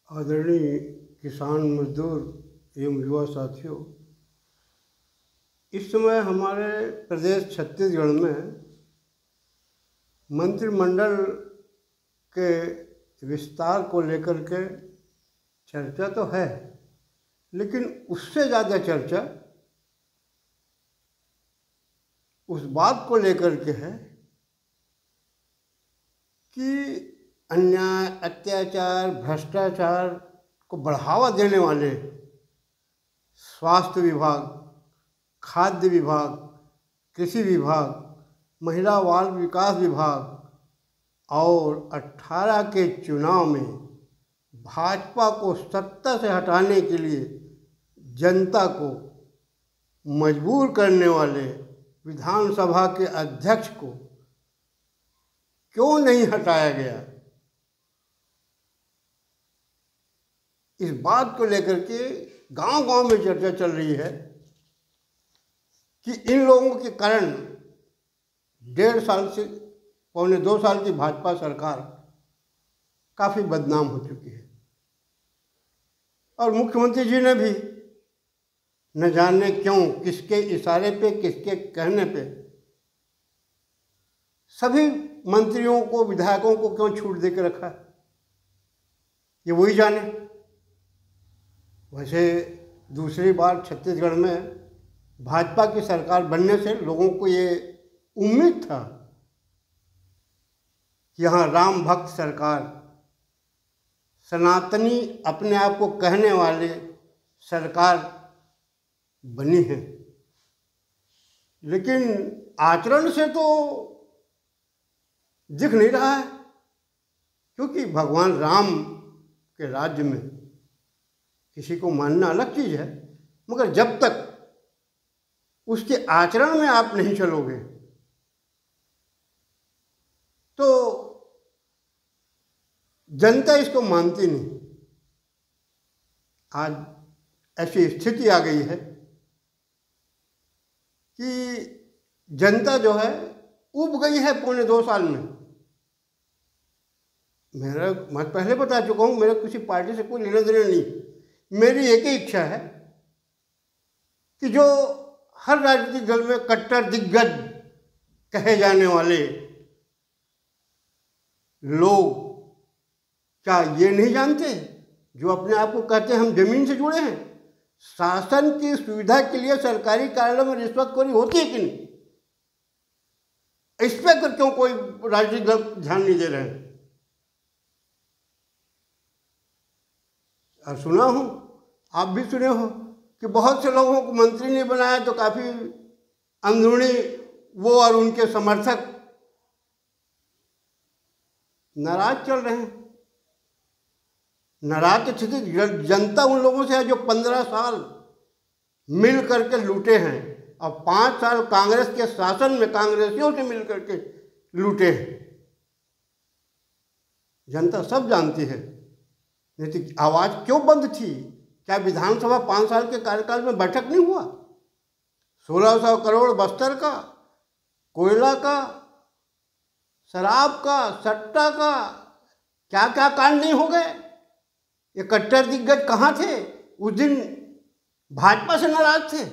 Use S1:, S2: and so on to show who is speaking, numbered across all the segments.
S1: आदरणीय किसान मजदूर एवं युवा साथियों, इस समय हमारे प्रदेश छत्तीसगढ़ में मंत्रिमंडल के विस्तार को लेकर के चर्चा तो है, लेकिन उससे ज़्यादा चर्चा उस बात को लेकर के है कि अन्याय, अत्याचार, भ्रष्टाचार को बढ़ावा देने वाले स्वास्थ्य विभाग, खाद्य विभाग, कृषि विभाग, महिला बाल विकास विभाग और 18 के चुनाव में भाजपा को सत्ता से हटाने के लिए जनता को मजबूर करने वाले विधानसभा के अध्यक्ष को क्यों नहीं हटाया गया, इस बात को लेकर के गांव-गांव में चर्चा चल रही है कि इन लोगों के कारण 1.5 साल से पौने 2 साल की भाजपा सरकार काफ़ी बदनाम हो चुकी है और मुख्यमंत्री जी ने भी न जाने क्यों, किसके इशारे पे, किसके कहने पे सभी मंत्रियों को, विधायकों को क्यों छूट दे के रखा है, ये वही जाने। वैसे दूसरी बार छत्तीसगढ़ में भाजपा की सरकार बनने से लोगों को ये उम्मीद था कि यहाँ राम भक्त सरकार, सनातनी अपने आप को कहने वाले सरकार बनी है, लेकिन आचरण से तो दिख नहीं रहा है, क्योंकि भगवान राम के राज्य में किसी को मानना अलग चीज़ है, मगर जब तक उसके आचरण में आप नहीं चलोगे तो जनता इसको मानती नहीं। आज ऐसी स्थिति आ गई है कि जनता जो है उब गई है पौने 2 साल में। मैं पहले बता चुका हूँ, मेरा किसी पार्टी से कोई लेना देना नहीं। मेरी एक ही इच्छा है कि जो हर राजनीतिक दल में कट्टर दिग्गज कहे जाने वाले लोग क्या ये नहीं जानते, जो अपने आप को कहते हैं हम जमीन से जुड़े हैं, शासन की सुविधा के लिए सरकारी कार्यालयों में रिश्वतखोरी होती है कि नहीं, इस पर क्यों कोई राजनीतिक दल ध्यान नहीं दे रहे हैं। और सुना हूँ, आप भी सुने हो कि बहुत से लोगों को मंत्री ने बनाया तो काफ़ी अंदरूनी वो और उनके समर्थक नाराज चल रहे हैं। नाराज की स्थिति जनता उन लोगों से है जो 15 साल मिल करके लूटे हैं और 5 साल कांग्रेस के शासन में कांग्रेसियों से मिल करके लूटे हैं। जनता सब जानती है। नहीं तो आवाज़ क्यों बंद थी? क्या विधानसभा 5 साल के कार्यकाल में बैठक नहीं हुआ? 1600 करोड़ बस्तर का, कोयला का, शराब का, सट्टा का, क्या क्या कांड नहीं हो गए? ये कट्टर दिग्गज कहाँ थे? उस दिन भाजपा से नाराज थे।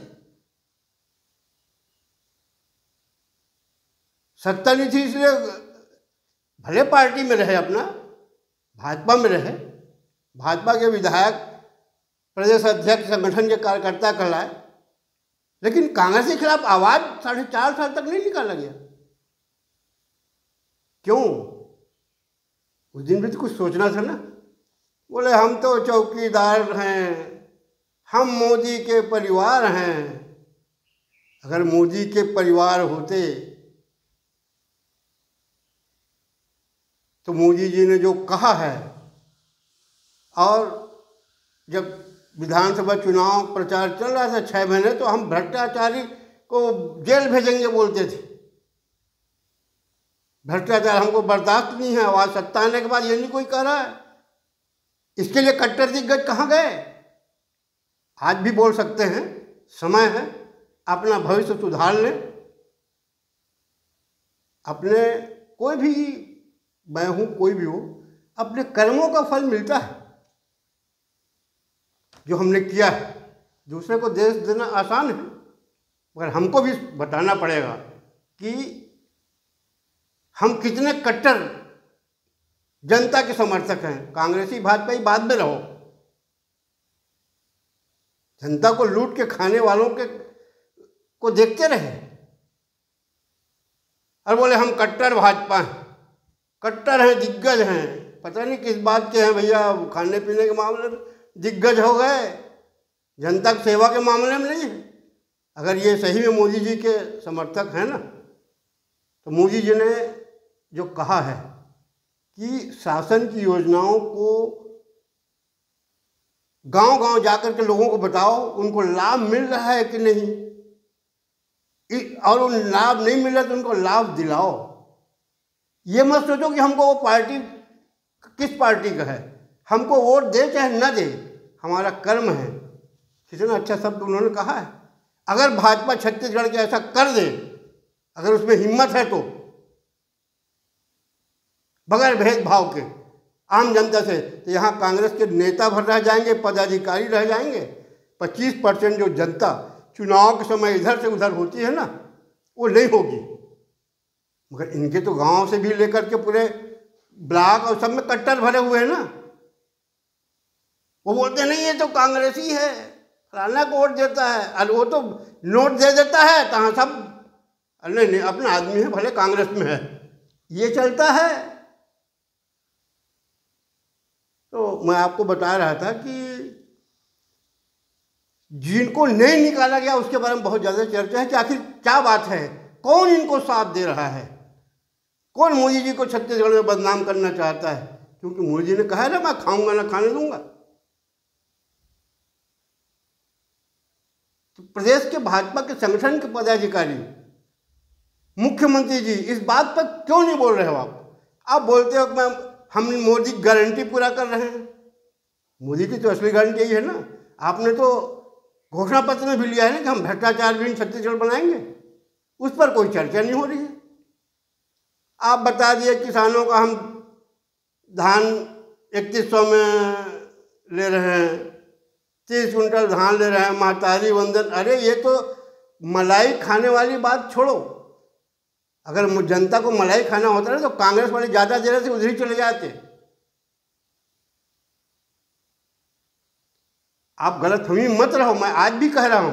S1: सत्ता नहीं थी इसलिए भले पार्टी में रहे, अपना भाजपा में रहे, भाजपा के विधायक, प्रदेश अध्यक्ष, संगठन के कार्यकर्ता कहलाए, लेकिन कांग्रेस के खिलाफ आवाज 4.5 साल तक नहीं निकाला गया। क्यों? उस दिन भी तो कुछ सोचना था ना। बोले हम तो चौकीदार हैं, हम मोदी के परिवार हैं। अगर मोदी के परिवार होते तो मोदी जी ने जो कहा है, और जब विधानसभा चुनाव प्रचार चल रहा था 6 महीने, तो हम भ्रष्टाचारी को जेल भेजेंगे बोलते थे। भ्रष्टाचार हमको बर्दाश्त नहीं है। आवाज सत्ता आने के बाद ये नहीं कोई कह रहा है। इसके लिए कट्टर दिग्गज कहाँ गए? आज भी बोल सकते हैं, समय है, अपना भविष्य सुधार लें। अपने कोई भी, मैं हूँ कोई भी हो, अपने कर्मों का फल मिलता है। जो हमने किया है। दूसरे को देश देना आसान है, मगर हमको भी बताना पड़ेगा कि हम कितने कट्टर जनता के समर्थक हैं। कांग्रेसी भाजपा ही बाद में रहो, जनता को लूट के खाने वालों के को देखते रहे और बोले हम कट्टर भाजपा हैं, कट्टर हैं, दिग्गज हैं। पता नहीं किस बात के हैं भैया, खाने पीने के मामले में दिग्गज हो गए, जनता की सेवा के मामले में नहीं है। अगर ये सही में मोदी जी के समर्थक हैं ना, तो मोदी जी ने जो कहा है कि शासन की योजनाओं को गांव-गांव जाकर के लोगों को बताओ उनको लाभ मिल रहा है कि नहीं, और उन लाभ नहीं मिल रहा तो उनको लाभ दिलाओ। ये मत सोचो कि हमको वो पार्टी किस पार्टी का है, हमको वोट दे चाहे न दे, हमारा कर्म है। कितना अच्छा शब्द उन्होंने कहा है। अगर भाजपा छत्तीसगढ़ के ऐसा कर दे, अगर उसमें हिम्मत है, तो बगैर भेदभाव के आम जनता से, तो यहाँ कांग्रेस के नेता भर रह जाएंगे, पदाधिकारी रह जाएंगे। 25% जो जनता चुनाव के समय इधर से उधर होती है ना, वो नहीं होगी। मगर इनके तो गांव से भी लेकर के पूरे ब्लॉक और सब में कट्टर भरे हुए हैं ना। वो बोलते नहीं ये तो कांग्रेसी है, फलाना को वोट देता है, अरे वो तो नोट दे देता है, कहाँ सब अरे नहीं अपना आदमी है, भले कांग्रेस में है, ये चलता है। तो मैं आपको बता रहा था कि जिनको नहीं निकाला गया उसके बारे में बहुत ज़्यादा चर्चा है कि आखिर क्या बात है, कौन इनको साथ दे रहा है, कौन मोदी जी को छत्तीसगढ़ में बदनाम करना चाहता है। क्योंकि मोदी जी ने कहा है ना, मैं खाऊंगा ना खाने दूंगा। तो प्रदेश के भाजपा के संगठन के पदाधिकारी, मुख्यमंत्री जी इस बात पर क्यों नहीं बोल रहे हो? आप बोलते हो कि हम मोदी गारंटी पूरा कर रहे हैं। मोदी की तो असली गारंटी यही है ना। आपने तो घोषणा पत्र में भी लिया है ना कि हम भ्रष्टाचार विहीन छत्तीसगढ़ बनाएंगे, उस पर कोई चर्चा नहीं हो रही है। आप बता दिए किसानों का हम धान 3100 में ले रहे हैं, 30 कुंटल धान ले रहे हैं, महतारी वंदन। अरे ये तो मलाई खाने वाली बात छोड़ो। अगर जनता को मलाई खाना होता ना तो कांग्रेस वाले ज़्यादा देर से उधर ही चले जाते। आप गलतफहमी मत रहो, मैं आज भी कह रहा हूं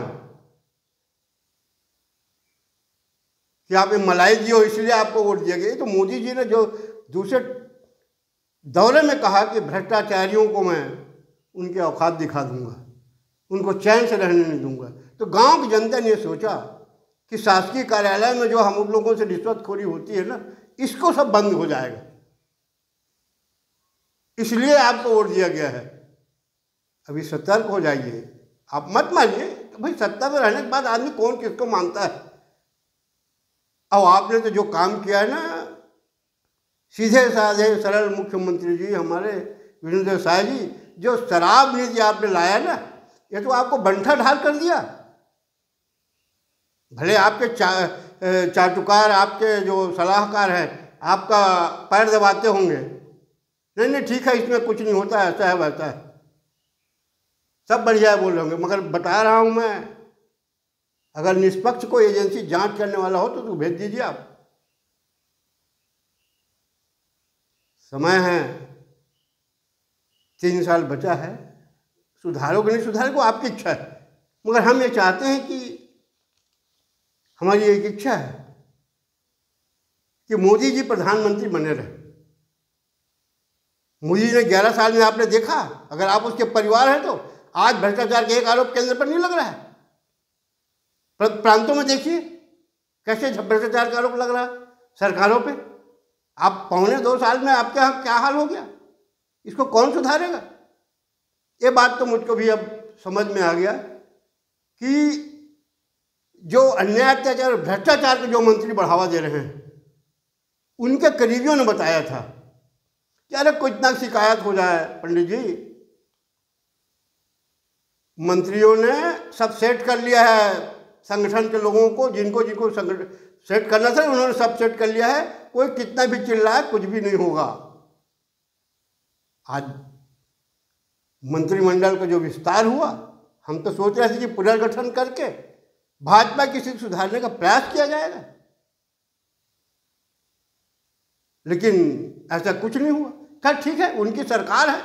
S1: कि आप ये मलाई दियो इसलिए आपको वोट दिया गया। तो मोदी जी ने जो दूसरे दौरे में कहा कि भ्रष्टाचारियों को मैं उनके औकात दिखा दूंगा, उनको चैन से रहने नहीं दूंगा, तो गांव की जनता ने सोचा कि शासकीय कार्यालय में जो हम लोगों से रिश्वतखोरी होती है ना, इसको सब बंद हो जाएगा, इसलिए आपको वोट दिया गया है। अभी सतर्क हो जाइए, आप मत मानिए कि भाई सत्ता में रहने के बाद आदमी कौन किसको मानता है। अब आपने तो जो काम किया है ना, सीधे साधे सरल मुख्यमंत्री जी हमारे वीरेंद्र साय जी, जो शराब नीति आपने लाया ना, ये तो आपको बंठा ढाल कर दिया। भले आपके चाटुकार, आपके जो सलाहकार हैं, आपका पैर दबाते होंगे, नहीं नहीं ठीक है इसमें कुछ नहीं होता, ऐसा है वैसा है, सब बढ़िया है बोल रहे होंगे। मगर बता रहा हूँ मैं, अगर निष्पक्ष कोई एजेंसी जांच करने वाला हो तो भेज दीजिए आप। समय है, 3 साल बचा है, सुधारोगे नहीं सुधारोगे आपकी इच्छा है। मगर हम ये चाहते हैं कि हमारी एक इच्छा है कि मोदी जी प्रधानमंत्री बने रहे। मोदी जी ने 11 साल में आपने देखा, अगर आप उसके परिवार हैं तो आज भ्रष्टाचार के एक आरोप केंद्र पर नहीं लग रहा है। प्रांतों में देखिए कैसे भ्रष्टाचार का आरोप लग रहा है सरकारों पे। आप 1.25-2 साल में आपके यहाँ क्या हाल हो गया, इसको कौन सुधारेगा? ये बात तो मुझको भी अब समझ में आ गया कि जो अन्याय अत्याचार और भ्रष्टाचार के जो मंत्री बढ़ावा दे रहे हैं, उनके करीबियों ने बताया था कि अरे कोई इतना शिकायत हो जाए पंडित जी, मंत्रियों ने सब सेट कर लिया है, संगठन के लोगों को जिनको जिनको सेट करना था उन्होंने सब सेट कर लिया है, कोई कितना भी चिल्लाए कुछ भी नहीं होगा। आज मंत्रिमंडल का जो विस्तार हुआ, हम तो सोच रहे थे कि पुनर्गठन करके भाजपा की स्थिति सुधारने का प्रयास किया जाएगा, लेकिन ऐसा कुछ नहीं हुआ। खैर ठीक है, उनकी सरकार है,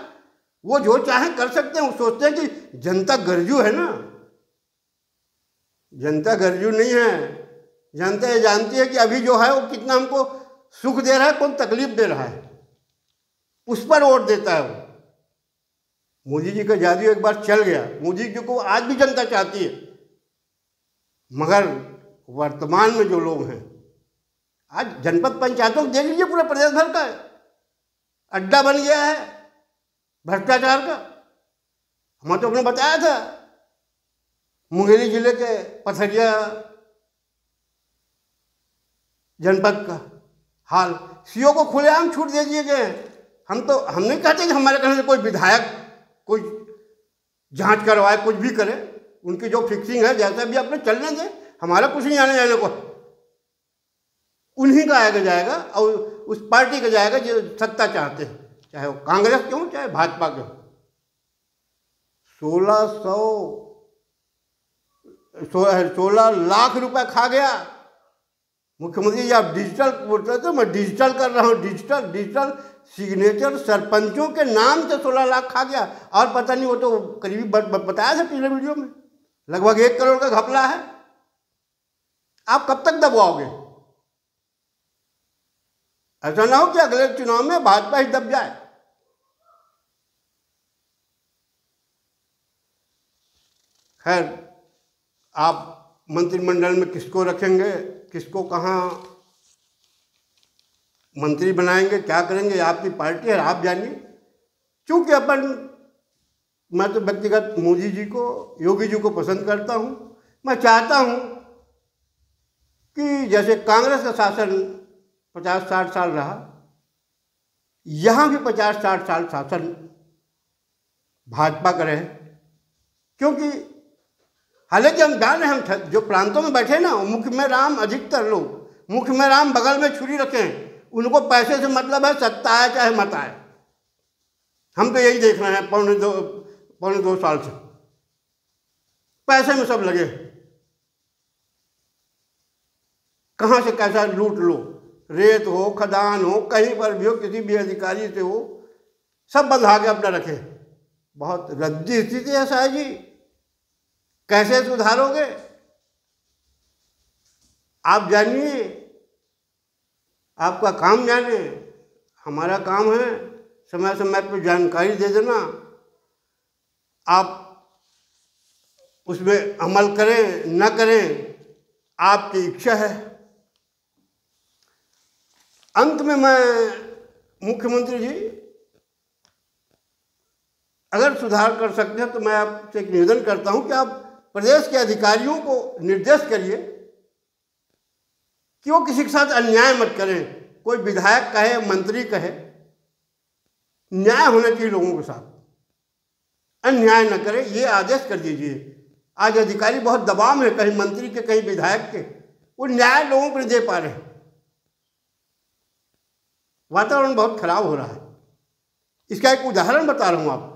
S1: वो जो चाहे कर सकते हैं। वो सोचते हैं कि जनता गरजू है ना, जनता गरजू नहीं है। जनता ये जानती है कि अभी जो है वो कितना हमको सुख दे रहा है, कौन तकलीफ दे रहा है, उस पर वोट देता है वो। मोदी जी का जादू एक बार चल गया, मोदी जी को आज भी जनता चाहती है, मगर वर्तमान में जो लोग हैं, आज जनपद पंचायतों को देख लीजिए, पूरे प्रदेश भर का अड्डा बन गया है भ्रष्टाचार का। हमें तो आपने बताया था मुंगेली जिले के पथरिया जनपद का हाल, सीओ को खुलेआम छूट दे दिए गए। हम नहीं कहते कि हमारे कहने से कोई विधायक कोई जांच करवाए, कुछ भी करे, उनकी जो फिक्सिंग है जैसा भी अपने चलने दें, हमारा कुछ नहीं आने जाने को, उन्हीं का आएगा जाएगा और उस पार्टी का जाएगा जो सत्ता चाहते हैं, चाहे वो कांग्रेस के हो चाहे भाजपा के हो। 16 लाख रुपए खा गया मुख्यमंत्री जी। आप डिजिटल बोलते थे, मैं डिजिटल कर रहा हूँ, डिजिटल सिग्नेचर सरपंचों के नाम से 16 लाख खा गया। और पता नहीं, वो तो करीबी बताया था पिछले वीडियो में, लगभग 1 करोड़ का घपला है। आप कब तक दबाओगे? ऐसा ना हो कि अगले चुनाव में भाजपा ही दब जाए। खैर, आप मंत्रिमंडल में किसको रखेंगे, किसको कहाँ मंत्री बनाएंगे, क्या करेंगे, आपकी पार्टी है, आप जानिए। क्योंकि मैं तो व्यक्तिगत मोदी जी को, योगी जी को पसंद करता हूँ। मैं चाहता हूँ कि जैसे कांग्रेस का शासन 50-60 साल रहा, यहाँ भी 50-60 साल शासन भाजपा का रहे। क्योंकि हालांकि हम जान रहे, हम जो प्रांतों में बैठे ना, मुख में राम, अधिकतर लोग मुख में राम बगल में छुरी रखें, उनको पैसे से मतलब है, सत्ता आए चाहे मत आए। हम तो यही देख रहे हैं पौने दो साल से, पैसे में सब लगे, कहाँ से कैसा लूट लो, रेत हो, खदान हो, कहीं पर भी हो, किसी भी अधिकारी से हो, सब बंधा के अपना रखे। बहुत रद्दी स्थिति है साहब जी, कैसे सुधारोगे? आप जानिए, आपका काम जाने, हमारा काम है समय समय पर जानकारी दे देना, आप उसमें अमल करें न करें आपकी इच्छा है। अंत में मैं मुख्यमंत्री जी अगर सुधार कर सकते हैं तो मैं आपसे एक निवेदन करता हूं कि आप प्रदेश के अधिकारियों को निर्देश करिए कि वो किसी के साथ अन्याय मत करें। कोई विधायक कहे, मंत्री कहे, न्याय होना चाहिए लोगों के साथ, अन्याय न करें, ये आदेश कर दीजिए। आज अधिकारी बहुत दबाव में, कहीं मंत्री के कहीं विधायक के, वो न्याय लोगों को नहीं दे पा रहे। वातावरण बहुत खराब हो रहा है। इसका एक उदाहरण बता रहा हूं आपको।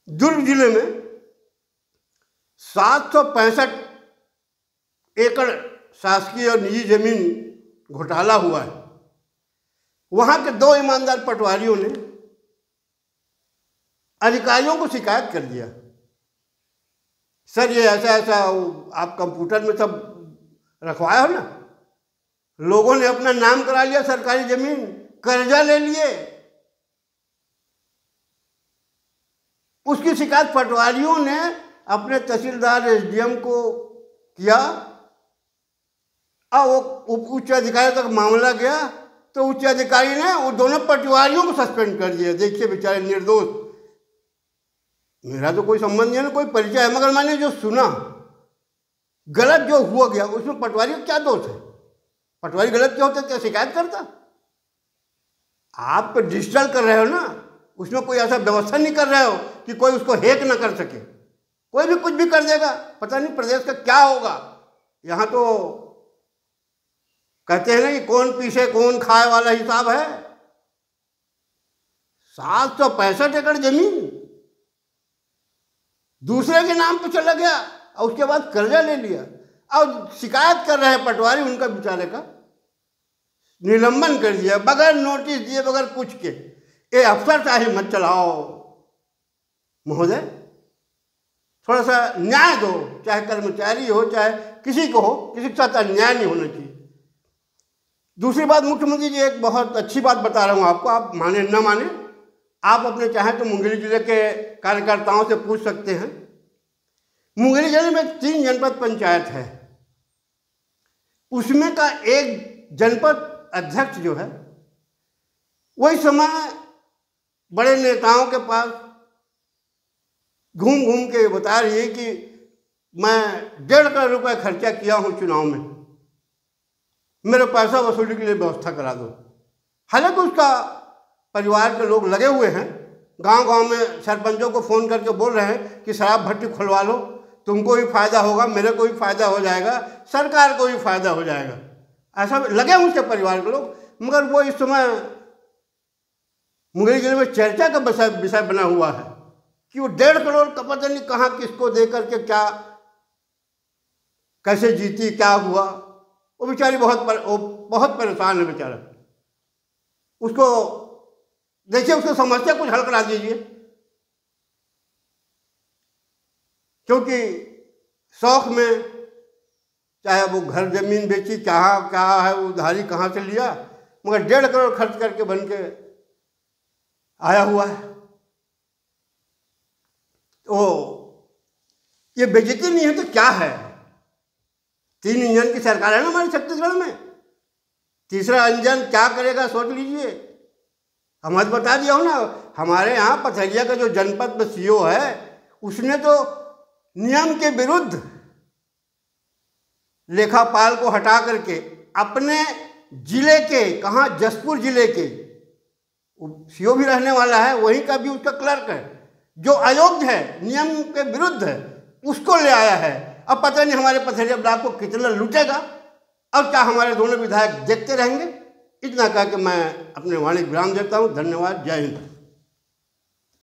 S1: दुर्ग जिले में 765 एकड़ शासकीय और निजी जमीन घोटाला हुआ है। वहां के 2 ईमानदार पटवारियों ने अधिकारियों को शिकायत कर दिया, सर ये ऐसा ऐसा आप कंप्यूटर में सब रखवाए हो ना, लोगों ने अपना नाम करा लिया, सरकारी जमीन कर्जा ले लिए। उसकी शिकायत पटवारियों ने अपने तहसीलदार एसडीएम को किया और वो उच्च अधिकारी तक मामला गया तो उच्च अधिकारी ने वो दोनों पटवारियों को सस्पेंड कर दिया। देखिए बेचारे निर्दोष, मेरा तो कोई संबंध नहीं है, कोई परिचय है, मगर मैंने जो सुना गलत जो हुआ गया उसमें पटवारी का क्या दोष है? पटवारी गलत क्या होता है, क्या शिकायत करता? आप डिजिटल कर रहे हो ना, उसमें कोई ऐसा व्यवस्था नहीं कर रहे हो कि कोई उसको हैक ना कर सके, कोई भी कुछ भी कर देगा। पता नहीं प्रदेश का क्या होगा। यहाँ तो कहते हैं ना कि कौन पीछे कौन खाए वाला हिसाब है। 765 एकड़ जमीन दूसरे के नाम पे चला गया और उसके बाद कर्जा ले लिया और शिकायत कर रहे हैं पटवारी उनका बेचारे का निलंबन कर दिया बगैर नोटिस दिए बगैर कुछ के। ये अफसरशाही मत चलाओ महोदय, थोड़ा सा न्याय दो, चाहे कर्मचारी हो चाहे किसी को हो, किसी के साथ अन्याय नहीं होना चाहिए। दूसरी बात, मुख्यमंत्री जी एक बहुत अच्छी बात बता रहा हूँ आपको, आप माने न माने, आप अपने चाहें तो मुंगेली जिले के कार्यकर्ताओं से पूछ सकते हैं। मुंगेली जिले में 3 जनपद पंचायत है, उसमें का एक जनपद अध्यक्ष जो है वही समय बड़े नेताओं के पास घूम घूम के बता रही है कि मैं 1.5 करोड़ रुपए खर्चा किया हूँ चुनाव में, मेरा पैसा वसूली के लिए व्यवस्था करा दो। हालांकि उसका परिवार के लोग लगे हुए हैं, गांव-गांव में सरपंचों को फ़ोन करके बोल रहे हैं कि शराब भट्टी खुलवा लो, तुमको भी फायदा होगा, मेरे को भी फायदा हो जाएगा, सरकार को भी फायदा हो जाएगा, ऐसा लगे हैं उसके परिवार के लोग। मगर वो इस समय मुंगेली जिले में चर्चा का विषय बना हुआ है कि वो 1.5 करोड़ का पता नहीं कहाँ किसको दे करके क्या कैसे जीती, क्या हुआ। वो बेचारी बहुत परेशान है बेचारा, उसको देखिए, उसको समस्या कुछ हल करा दीजिए, क्योंकि शौक में चाहे वो घर जमीन बेची, क्या है वो उधारी कहाँ से लिया, मगर 1.5 करोड़ खर्च करके बन के आया हुआ है। तो ये बेइज्जती नहीं है तो क्या है? 3 इंजन की सरकार है ना हमारे छत्तीसगढ़ में, तीसरा इंजन क्या करेगा सोच लीजिए। हम तो बता दिया हूँ ना, हमारे यहाँ पथरिया का जो जनपद में सीओ है उसने तो नियम के विरुद्ध लेखापाल को हटा करके अपने जिले के, कहाँ, जसपुर जिले के, सीओ भी रहने वाला है, वहीं का भी उसका क्लर्क है, जो अयोग्य है, नियम के विरुद्ध है, उसको ले आया है। अब पता नहीं हमारे पथरिया ब्लॉक को कितना लूटेगा, अब क्या हमारे दोनों विधायक देखते रहेंगे। इतना कह के मैं अपने वाणी विराम देता हूँ। धन्यवाद, जय हिंद।